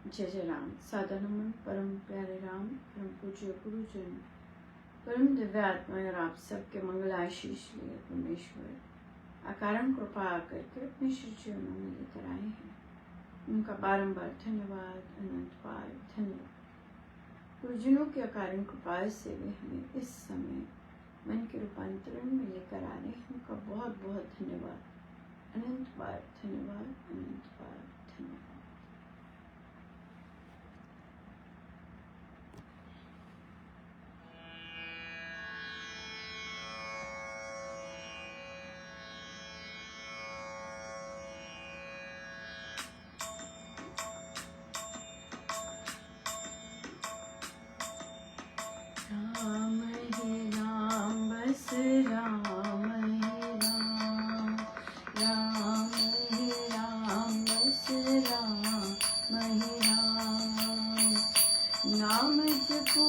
जय जय राम। सादा नमन परम प्यारे राम, परम पूज्य गुरुजन, परम दिव्यात्मा और आप सबके मंगल आशीष लिए परमेश्वर अकारण कृपा करके अपने श्री चरणों में लेकर आए हैं। उनका बारंबार धन्यवाद, अनंत बार धन्यवाद। गुरुजनों के अकारण कृपा से वे हमें इस समय मन के रूपांतरण में लेकर आ रहे हैं। उनका बहुत बहुत धन्यवाद, अनंत बार धन्यवाद, अनंत बार धन्यवाद। राम ही राम बस राम ही राम, राम ही राम बस राम ही राम। नाम जपो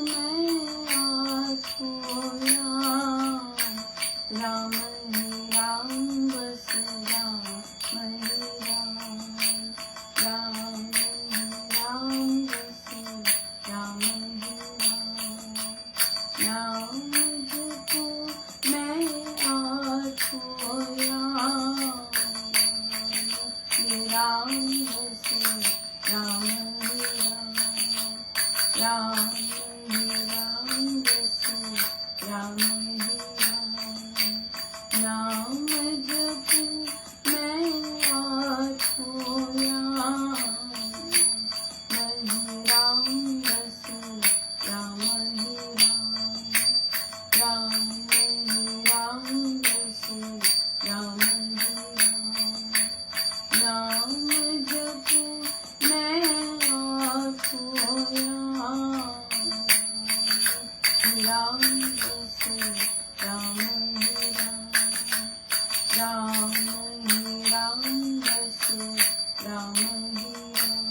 मैं आज खोया, राम ही राम बस राम ही राम, राम ही राम बस राम ही राम। नाम जपो मैं आज खोया, राम बस राम ही राम, राम ही राम बस राम ही राम। नाम जपो मैं आज खोया, राम बस राम ही राम, राम ही राम बस राम ही राम। नाम जपो मैं आज खोया, राम बस राम ही राम, राम ही राम बस राम ही राम।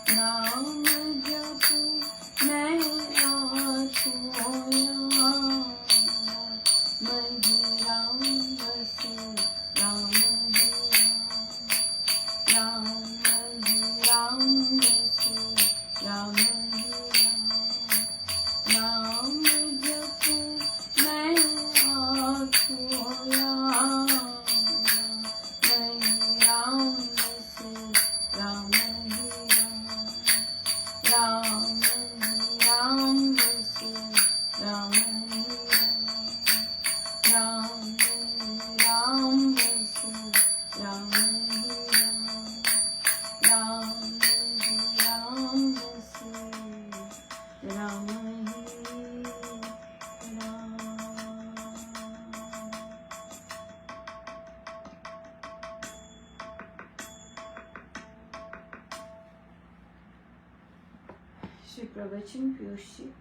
नाम जपो मैं आज खोया, राम बस राम ही राम, राम ही राम बस राम ही राम। नाम जपो मैं आज खोया, राम बस राम ही राम, राम ही राम बस राम ही राम, राम ही राम बस राम ही राम, राम ही राम बस राम ही राम। श्री प्रवचन पीयूष जी।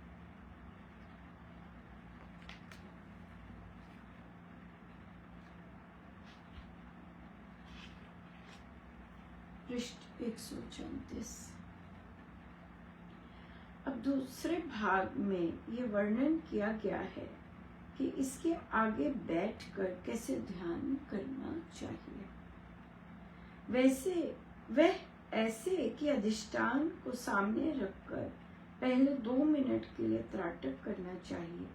पृष्ठ 134। अब दूसरे भाग में ये वर्णन किया गया है कि इसके आगे बैठकर कैसे ध्यान करना चाहिए। वैसे वह ऐसे कि अधिष्ठान को सामने रखकर पहले 2 मिनट के लिए त्राटक करना चाहिए।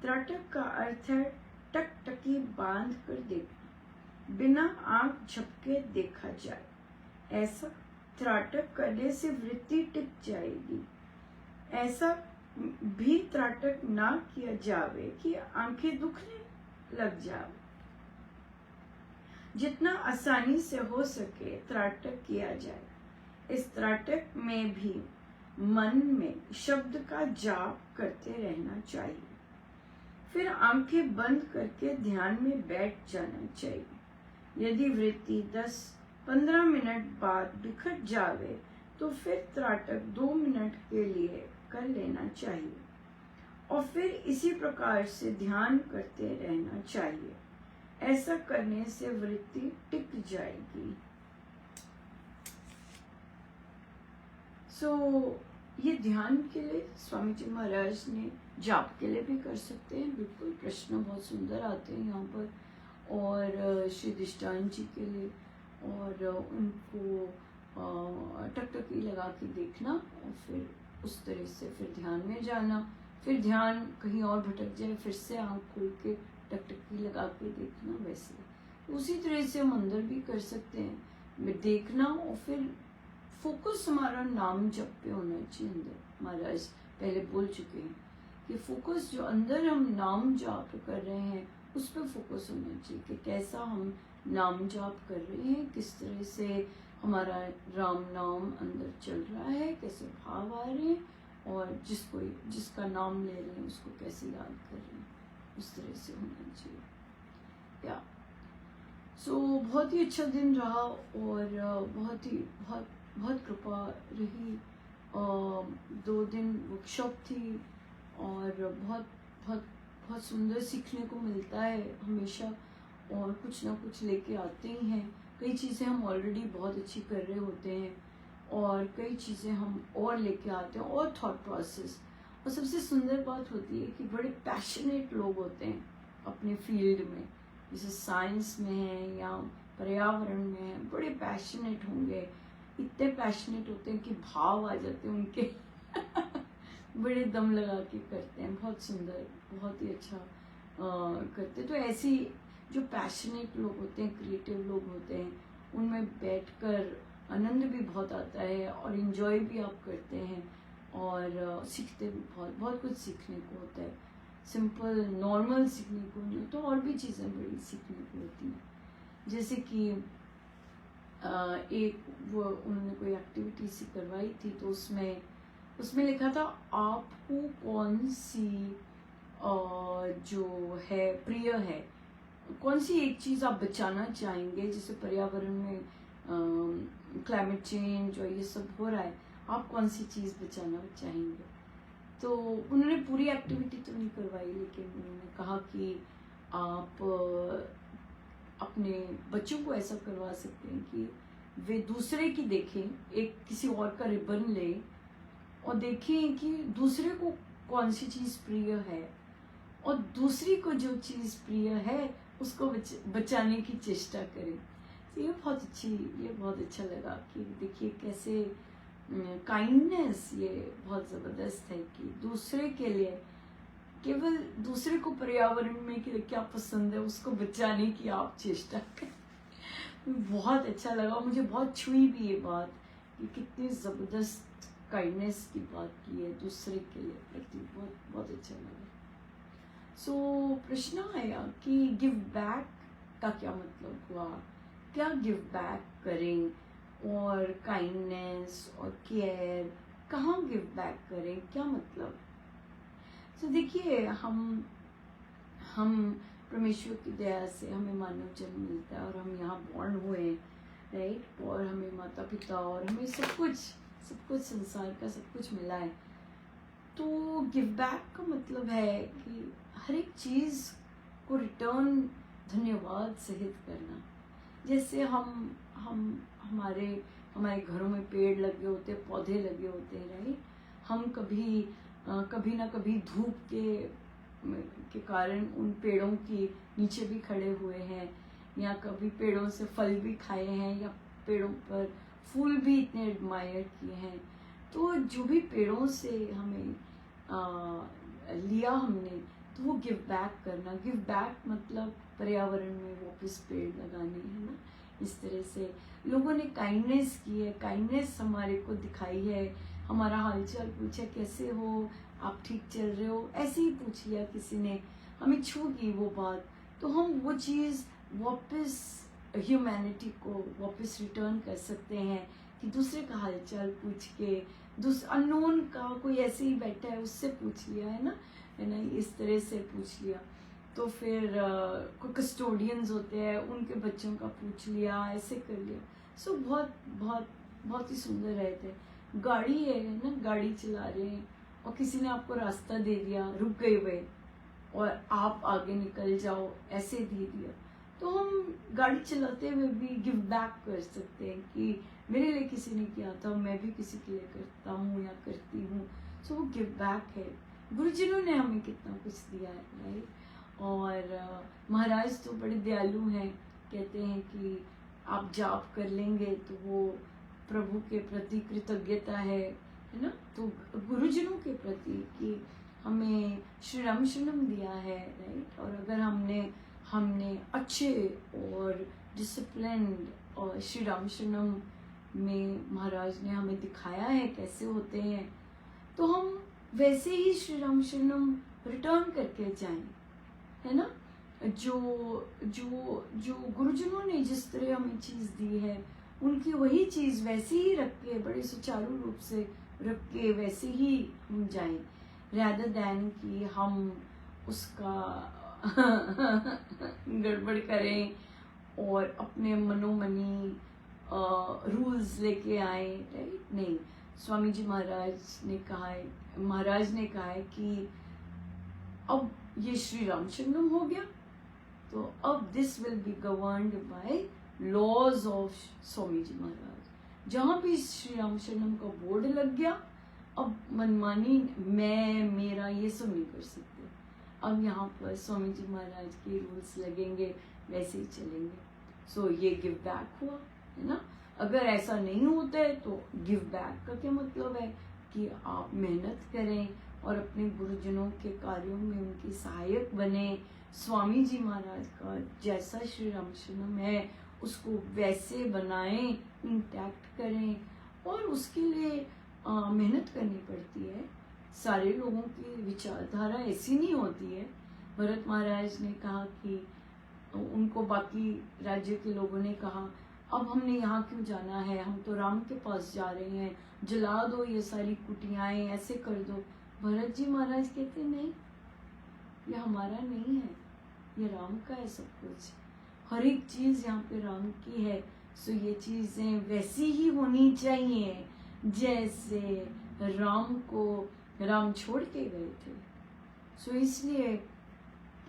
त्राटक का अर्थ है टकटकी बांध कर देखना, बिना आंख झपके देखा जाए। ऐसा त्राटक करने से वृत्ति टिक जाएगी। ऐसा भी त्राटक ना किया जावे कि आंखें दुखने लग जावे। जितना आसानी से हो सके त्राटक किया जाए। इस त्राटक में भी मन में शब्द का जाप करते रहना चाहिए। फिर आंखें बंद करके ध्यान में बैठ जाना चाहिए। यदि वृत्ति 10-15 मिनट बाद बिखर जावे तो फिर त्राटक 2 मिनट के लिए कर लेना चाहिए और फिर इसी प्रकार से ध्यान करते रहना चाहिए। ऐसा करने से वृत्ति टिक जाएगी। ये ध्यान के लिए स्वामी जी महाराज ने जाप के लिए भी कर सकते हैं। बिल्कुल प्रश्न बहुत सुंदर आते हैं यहाँ पर। और श्री दिष्टान जी के लिए और उनको टकटकी लगा के देखना और फिर उस तरह से फिर ध्यान में जाना। फिर ध्यान कहीं और भटक जाए, फिर से आँख खोल के टकटकी लगा के देखना। वैसे उसी तरह से हम अंदर भी कर सकते हैं, देखना और फिर फोकस हमारा नाम जप पे होना चाहिए। अंदर महाराज पहले बोल चुके हैं कि फोकस जो अंदर हम नाम जाप कर रहे हैं उस पर फोकस होना चाहिए कि कैसा हम नाम जाप कर रहे हैं, किस तरह से हमारा राम नाम अंदर चल रहा है, कैसे भाव आ रहे हैं, और जिसका नाम ले रहे हैं उसको कैसे याद कर रहे हैं, उस तरह से होना चाहिए। या बहुत ही अच्छा दिन रहा और बहुत कृपा रही। 2 दिन वर्कशॉप थी और बहुत सुंदर सीखने को मिलता है हमेशा, और कुछ ना कुछ लेके आते ही हैं। कई चीज़ें हम ऑलरेडी बहुत अच्छी कर रहे होते हैं और कई चीज़ें हम और लेके आते हैं, और थॉट प्रोसेस। और सबसे सुंदर बात होती है कि बड़े पैशनेट लोग होते हैं अपने फील्ड में, जैसे साइंस में है या पर्यावरण में है, बड़े पैशनेट होंगे, इतने पैशनेट होते हैं कि भाव आ जाते हैं उनके बड़े दम लगा के करते हैं, बहुत सुंदर, बहुत ही अच्छा करते हैं। तो ऐसी जो पैशनेट लोग होते हैं, क्रिएटिव लोग होते हैं, उनमें बैठकर आनंद भी बहुत आता है और इन्जॉय भी आप करते हैं और सीखते भी बहुत कुछ सीखने को होता है। सिंपल नॉर्मल सीखने को नहीं तो और भी चीज़ें बड़ी सीखने को होती हैं। जैसे कि एक वो उन्होंने कोई एक्टिविटी सी करवाई थी, तो उसमें लिखा था आपको कौन सी जो है प्रिय है, कौन सी एक चीज़ आप बचाना चाहेंगे, जैसे पर्यावरण में क्लाइमेट चेंज और ये सब हो रहा है, आप कौन सी चीज़ बचाना चाहेंगे। तो उन्होंने पूरी एक्टिविटी तो नहीं करवाई, लेकिन उन्होंने कहा कि आप अपने बच्चों को ऐसा करवा सकते हैं कि वे दूसरे की देखें, एक किसी और का रिबन ले और देखें कि दूसरे को कौन सी चीज़ प्रिय है, और दूसरी को जो चीज़ प्रिय है उसको बचाने की चेष्टा करें। तो ये बहुत अच्छा लगा कि देखिए कैसे काइंडनेस ये बहुत ज़बरदस्त है कि दूसरे के लिए, केवल दूसरे को पर्यावरण में क्या पसंद है उसको बचाने की आप चेष्टा करें। बहुत अच्छा लगा, मुझे बहुत छुई भी ये बात कि कितनी ज़बरदस्त काइंडनेस की बात की है दूसरे के लिए प्रति, बहुत अच्छा लगा। प्रश्न आया कि गिव बैक का क्या मतलब हुआ, क्या गिव बैक करें, और काइंडनेस और केयर कहाँ गिव बैक करें, क्या मतलब। देखिए हम परमेश्वर की दया से हमें मानव जन्म मिलता है और हम यहाँ बॉर्न हुए हैं, राइट, और हमें माता पिता और हमें सब कुछ संसार का सब कुछ मिला है। तो गिव बैक का मतलब है कि हर एक चीज़ को रिटर्न धन्यवाद सहित करना। जैसे हमारे घरों में पेड़ लगे होते हैं, पौधे लगे होते हैं, राइट, हम कभी ना कभी धूप के कारण उन पेड़ों के नीचे भी खड़े हुए हैं, या कभी पेड़ों से फल भी खाए हैं, या पेड़ों पर फूल भी इतने एडमायर किए हैं। तो जो भी पेड़ों से हमें लिया हमने, तो वो गिव बैक करना। गिव बैक मतलब पर्यावरण में वापस पेड़ लगाने, है ना। इस तरह से लोगों ने काइंडनेस की है, काइंडनेस हमारे को दिखाई है, हमारा हालचाल पूछा, कैसे हो आप, ठीक चल रहे हो, ऐसे ही पूछ लिया किसी ने, हमें छू गई वो बात, तो हम वो चीज़ वापस ह्यूमैनिटी को वापस रिटर्न कर सकते हैं कि दूसरे का हालचाल पूछ के, अननोन का कोई ऐसे ही बैठा है उससे पूछ लिया, है ना, इस तरह से पूछ लिया। तो फिर कोई कस्टोडियंस होते हैं, उनके बच्चों का पूछ लिया, ऐसे कर लिया। बहुत ही सुंदर रहते हैं। गाड़ी है ना, गाड़ी चला रहे हैं और किसी ने आपको रास्ता दे दिया, रुक गए हुए, और आप आगे निकल जाओ, ऐसे दे दिया, तो हम गाड़ी चलाते हुए भी गिव बैक कर सकते हैं कि मेरे लिए किसी ने किया था, मैं भी किसी के लिए करता हूँ या करती हूँ। वो गिव बैक है। गुरुजनों ने हमें कितना कुछ दिया है, राइट। और महाराज तो बड़े दयालु हैं, कहते हैं कि आप जाप कर लेंगे तो वो प्रभु के प्रति कृतज्ञता है ना, तो गुरुजनों के प्रति कि हमें श्री राम शरणम दिया है, राइट। और अगर हमने अच्छे और डिसिप्लिन्ड और श्री राम शरणम में महाराज ने हमें दिखाया है कैसे होते हैं, तो हम वैसे ही श्री राम शरणम रिटर्न करके जाएं, है ना। जो जो जो गुरुजनों ने जिस तरह हमें चीज़ दी है, उनकी वही चीज़ वैसे ही रख के, बड़े सुचारू रूप से रख के वैसे ही हम जाएं, rather than कि हम उसका गड़बड़ करें और अपने मनोमनी रूल्स लेके आए, राइट। नहीं, स्वामी जी महाराज ने कहा है कि अब ये श्री रामचंद्रम हो गया, तो अब this will be governed by laws of Swami ji Maharaj. जहाँ भी श्री रामचंद्रम का बोर्ड लग गया, अब मनमानी मेरा ये सब नहीं कर सकते। अब यहाँ पर स्वामी जी महाराज के रूल्स लगेंगे, वैसे ही चलेंगे। सो ये गिव बैक हुआ, है ना। अगर ऐसा नहीं होता है तो गिव बैक का क्या मतलब है कि आप मेहनत करें और अपने गुरुजनों के कार्यों में उनकी सहायक बने। स्वामी जी महाराज का जैसा श्री रामचंद्रम है उसको वैसे बनाएं, इंटैक्ट करें, और उसके लिए मेहनत करनी पड़ती है। सारे लोगों की विचारधारा ऐसी नहीं होती है। भरत महाराज ने कहा कि उनको बाकी राज्य के लोगों ने कहा, अब हमने यहाँ क्यों जाना है, हम तो राम के पास जा रहे हैं, जला दो ये सारी कुटियाएं, ऐसे कर दो। भरत जी महाराज कहते नहीं, ये हमारा नहीं है, ये राम का है सब कुछ, हर एक चीज यहाँ पे राम की है। सो ये चीजें वैसी ही होनी चाहिए जैसे राम छोड़ के गए थे। सो इसलिए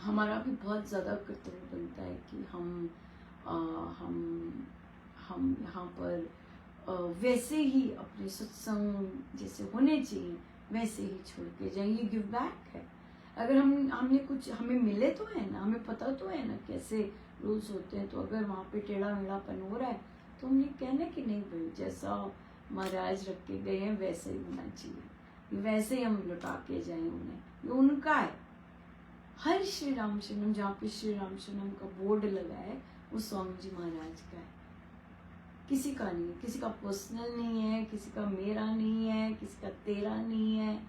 हमारा भी बहुत ज़्यादा कर्तव्य बनता है कि हम यहाँ पर वैसे ही अपने सत्संग जैसे होने चाहिए वैसे ही छोड़ के जाएं। ये गिव बैक है। अगर हमने कुछ, हमें मिले तो है ना, हमें पता तो है ना कैसे रूल्स होते हैं, तो अगर वहाँ पे टेढ़ा मेढ़ापन हो रहा है तो हमने कहना कि नहीं भाई, जैसा महाराज रख के गए हैं वैसे ही होना चाहिए, वैसे ही हम लौटा के जाए उन्हें, ये उनका है। हर श्री रामचंद्रम, जहाँ पे श्री रामचंद्रम का बोर्ड लगा है वो स्वामी जी महाराज का है, किसी का नहीं है, किसी का पर्सनल नहीं है, किसी का मेरा नहीं है, किसी का तेरा नहीं है,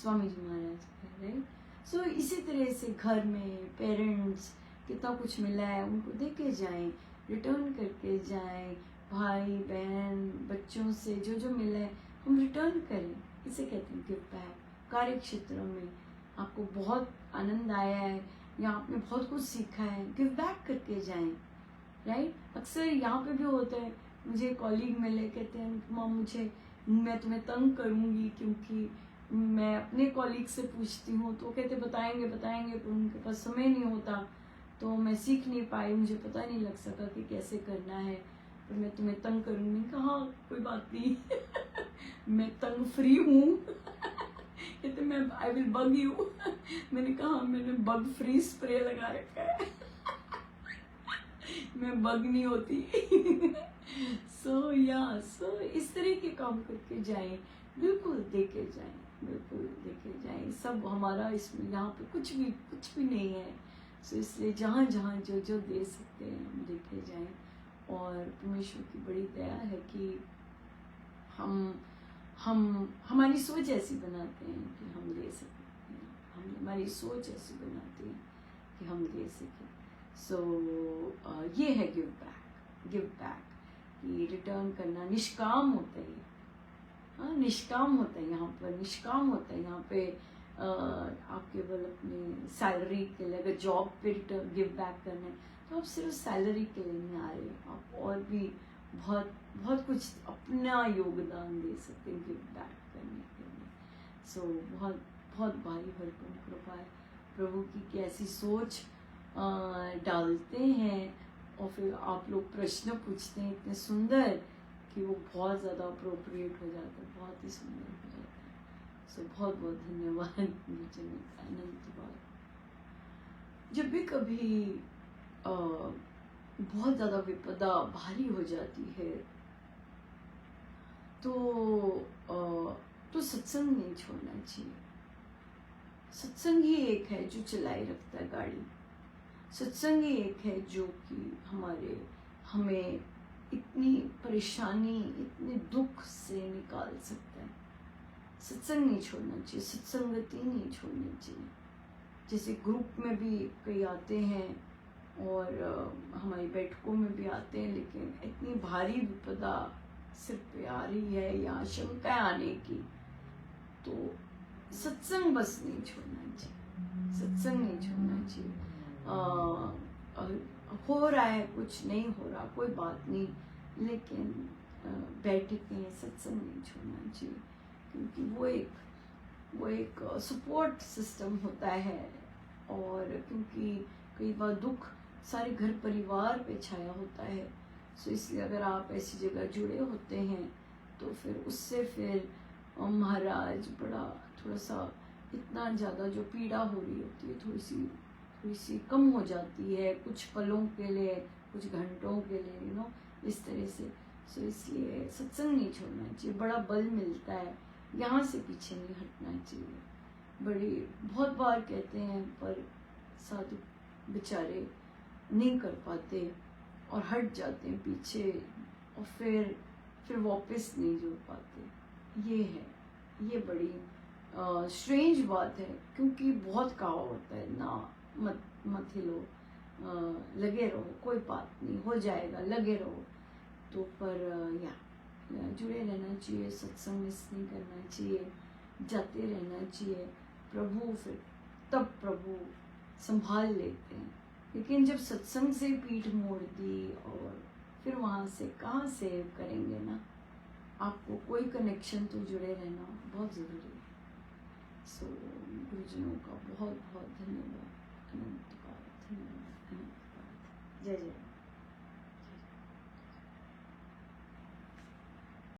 स्वामी जी महाराज का है। सो इसी तरह से घर में पेरेंट्स कितना कुछ मिला है उनको दे के जाएं, रिटर्न करके जाएं। भाई बहन बच्चों से जो जो मिला है हम रिटर्न करें, इसे कहते हैं गिव बैक। कार्य क्षेत्र में आपको बहुत आनंद आया है या आपने बहुत कुछ सीखा है, गिव बैक करके जाएं, राइट। अक्सर यहाँ पे भी होता है, मुझे कॉलीग मिले, कहते हैं माँ मैं तुम्हें तंग करूँगी, क्योंकि मैं अपने कॉलीग से पूछती हूँ तो कहते बताएंगे पर उनके पास समय नहीं होता, तो मैं सीख नहीं पाई, मुझे पता नहीं लग सका कि कैसे करना है, पर मैं तुम्हें तंग करूँगी। कहा कोई बात नहीं मैं तंग फ्री हूँ कहते मैं आई विल बग यू मैंने कहा मैंने बग फ्री स्प्रे लगा रखा है मैं बग नहीं होती सो इस तरह के काम करके जाएं, बिल्कुल देके जाएं, सब हमारा इसमें यहाँ पे कुछ भी नहीं है। सो इसलिए जहाँ जहाँ जो जो दे सकते हैं हम देके जाएं, और परमेश्वर की बड़ी दया है कि हम हमारी सोच ऐसी बनाते हैं कि हम ले सकते हैं, हम हमारी सोच ऐसी बनाते हैं कि हम ले सकें। सो ये है गिव बैक कि रिटर्न करना निष्काम होता है। हाँ, निष्काम होता है यहाँ पर, निष्काम होता है यहाँ पे। आप केवल अपने सैलरी के लिए, अगर जॉब पे रिटर्न गिव बैक करना है तो आप सिर्फ सैलरी के लिए नहीं आ रहे, आप और भी बहुत कुछ अपना योगदान दे सकते हैं गिव बैक करने के लिए। सो बहुत भारी भरपूर कृपा है प्रभु की कि ऐसी सोच डालते हैं और फिर आप लोग प्रश्न पूछते हैं इतने सुंदर कि वो बहुत ज़्यादा अप्रोप्रिएट हो जाता है, बहुत ही सुंदर हो जाता है। सो बहुत धन्यवाद अनंत बार। जब भी कभी बहुत ज़्यादा विपदा भारी हो जाती है तो सत्संग नहीं छोड़ना चाहिए। सत्संग ही एक है जो चलाए रखता है गाड़ी। सत्संग ही एक है जो कि हमें इतनी परेशानी, इतने दुख से निकाल सकता है। सत्संग नहीं छोड़ना चाहिए, सत्संगति नहीं छोड़नी चाहिए। जैसे ग्रुप में भी कई आते हैं और हमारी बैठकों में भी आते हैं, लेकिन इतनी भारी विपदा सिर पे आ रही है या आशंका आने की, तो सत्संग बस नहीं छोड़ना चाहिए, सत्संग नहीं छोड़ना चाहिए। हो रहा है कुछ, नहीं हो रहा कोई बात नहीं, लेकिन बैठकें, सत्संग नहीं छोड़ना चाहिए, क्योंकि वो एक सपोर्ट सिस्टम होता है। और क्योंकि कई बार दुख सारे घर परिवार पे छाया होता है, सो इसलिए अगर आप ऐसी जगह जुड़े होते हैं तो फिर उससे फिर महाराज बड़ा थोड़ा सा इतना ज़्यादा जो पीड़ा हो रही होती है थोड़ी सी कम हो जाती है, कुछ पलों के लिए, कुछ घंटों के लिए, इस तरह से। सो इसलिए सत्संग नहीं छोड़ना चाहिए, बड़ा बल मिलता है, यहाँ से पीछे नहीं हटना चाहिए। बहुत बार कहते हैं पर साधु बेचारे नहीं कर पाते और हट जाते हैं पीछे, और फिर वापस नहीं जुड़ पाते। ये बड़ी स्ट्रेंज बात है, क्योंकि बहुत कहा होता है ना, मत हिलो, लगे रहो, कोई बात नहीं, हो जाएगा, लगे रहो। तो पर जुड़े रहना चाहिए, सत्संग मिस नहीं करना चाहिए, जाते रहना चाहिए। प्रभु संभाल लेते हैं। लेकिन जब सत्संग से पीठ मोड़ दी और फिर वहाँ से कहाँ सेव करेंगे ना, आपको कोई कनेक्शन तो जुड़े रहना बहुत ज़रूरी है। सो गुरुजनों का बहुत बहुत धन्यवाद, धन्यवाद, जय जय।